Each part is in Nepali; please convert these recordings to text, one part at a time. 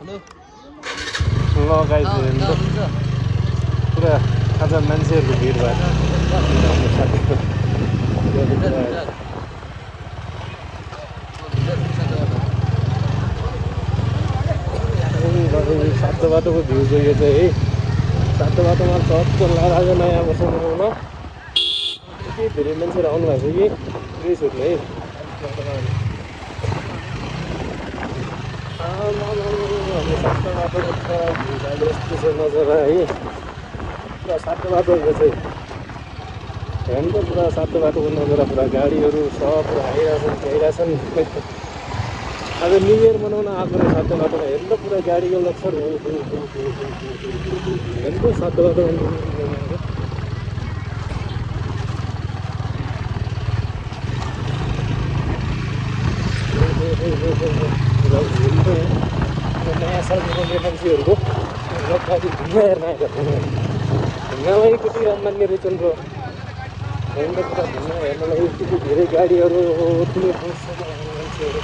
ल गाइस पुरा आज मान्छेहरूको भिड भयो सातो बाटोको भ्यू चाहिँ यो चाहिँ है सातो बाटोमा चर्च आज नयाँ वर्ष मनाउन यति धेरै मान्छेहरू आउनु भएको छ कि पुरै सोध्नु है सातो बाटोको भ्यू यस्तो छ नजरा है पुरा सातो बाटो यो चाहिँ हेर्नु त पुरा सातो बाटोको नजरा पुरा गाडीहरू सब पुरा आइरहेछन् आज न्यु इयर मनाउन आएको रहेछ सातो बाटोमा हेर्नु त पुरा गाडीको लक्षण हेर्नु त सातो बाटो नयाँ साल मनाउने मान्छेहरूको ढुङ्गा हेर्न आएको ढुङ्गामै कति मान्ने रहेछन् र हेर्नु त पुरा ढुङ्गा हेर्नलाई यति धेरै गाडीहरू ठुलो मान्छेहरू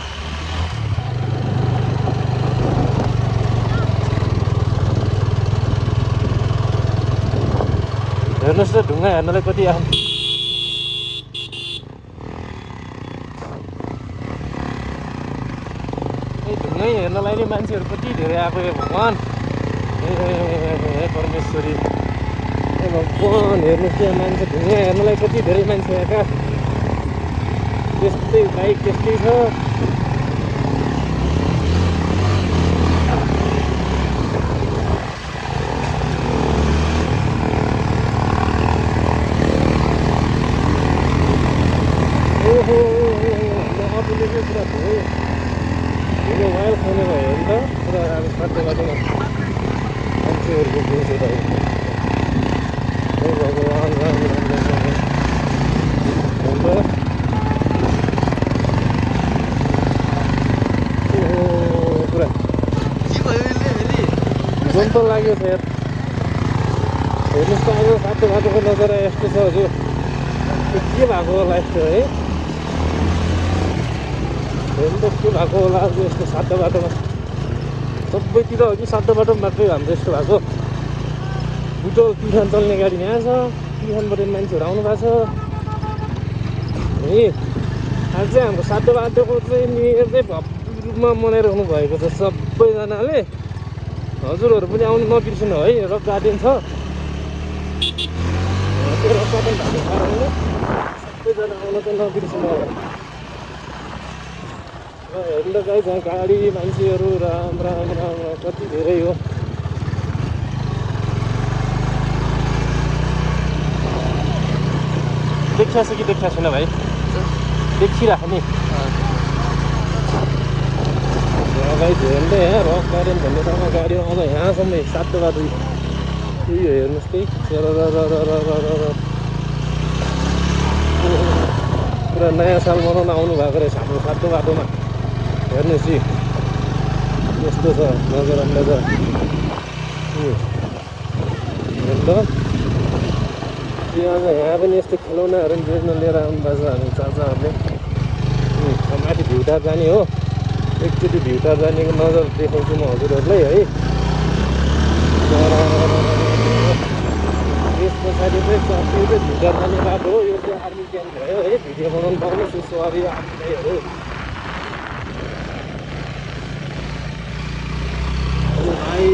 हेर्नुहोस् त ढुङ्गा हेर्नलाई कति आउँछ ढुङ्गै हेर्नलाई नै मान्छेहरू कति धेरै आएको यो भगवान् हे परमेश्वरी हे भगवान् हेर्नुहोस् त्यहाँ मान्छे ढुङ्गा हेर्नलाई कति धेरै मान्छे आएका त्यस्तै बाइक त्यस्तै छ पुरा भयो मोबाइल खाने भयो नि त पुरा अब सातो बाटोमा मान्छेहरूको भिड छ भगवान् राम राम पुरा जुन त लाग्यो छ यार हेर्नुहोस् त अब सातो बाटोको नजरा यस्तो छ हजुर के भएको होला यस्तो है हेर्नु त के भएको होला अब यस्तो सातो बाटोमा सबैतिर हो कि सातो बाटो मात्रै हाम्रो यस्तो भएको बुटोल किसान चल्ने गाडी यहाँ छ किसानबाट मान्छेहरू आउनु भएको छ है आज चाहिँ हाम्रो सातो बाटोको चाहिँ न्यु इयर चाहिँ भव्य रूपमा मनाइरहनु भएको छ सबैजनाले हजुरहरू पनि आउनु नबिर्सिनु है रक गार्डन छ त्यो रक गार्डन भएको कारणले सबैजना आउनु चाहिँ नबिर्सिनु होला हेर्नु त गाई जहाँ गाडी मान्छेहरू राम राम राम कति धेरै हो देखिया छ कि देखिया छैन भाइ देखिरहेको नि गाई हेर्नु त यहाँ रक गार्डन भन्ने ठाउँमा गाडी आउँदा यहाँसम्म सातो बाटो त्यही हो हेर्नुहोस् त्यही पुरा नयाँ साल मनाउन आउनु भएको रहेछ हाम्रो सातो बाटोमा हेर्नुहोस् यस्तो छ नजर अन्दाज हेर्नु त यहाँ पनि यस्तो खेलौनाहरू बेच्न लिएर आउनु भएको छ हामी चाचाहरूले माथि भ्युटार जाने हो एकचोटि भ्युटार जानेको नजर देखाउँछु म हजुरहरूलाई है यस पछाडि चाहिँ भ्युटार जाने बाटो हो यो चाहिँ आर्मी क्याम्प भयो है भिडियो बनाउनु पाउनुहोस् यसो अब यो आर्मीहरू भाइ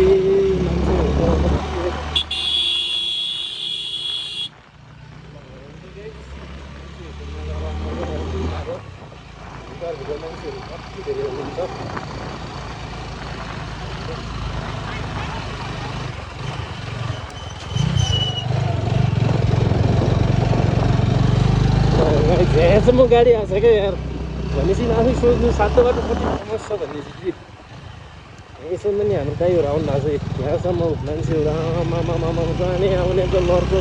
मान्छेहरू कति धेरै हुनुहुन्छ यहाँसम्म गाडी आउँछ क्या यार भनेपछि आफै सोच्नु सातो बाटो कति फेमस छ भनेपछि कि यसो पनि हाम्रो दाइहरू आउनु भएको छ यहाँसम्म मान्छेहरू आमा जाने आउने त लड्को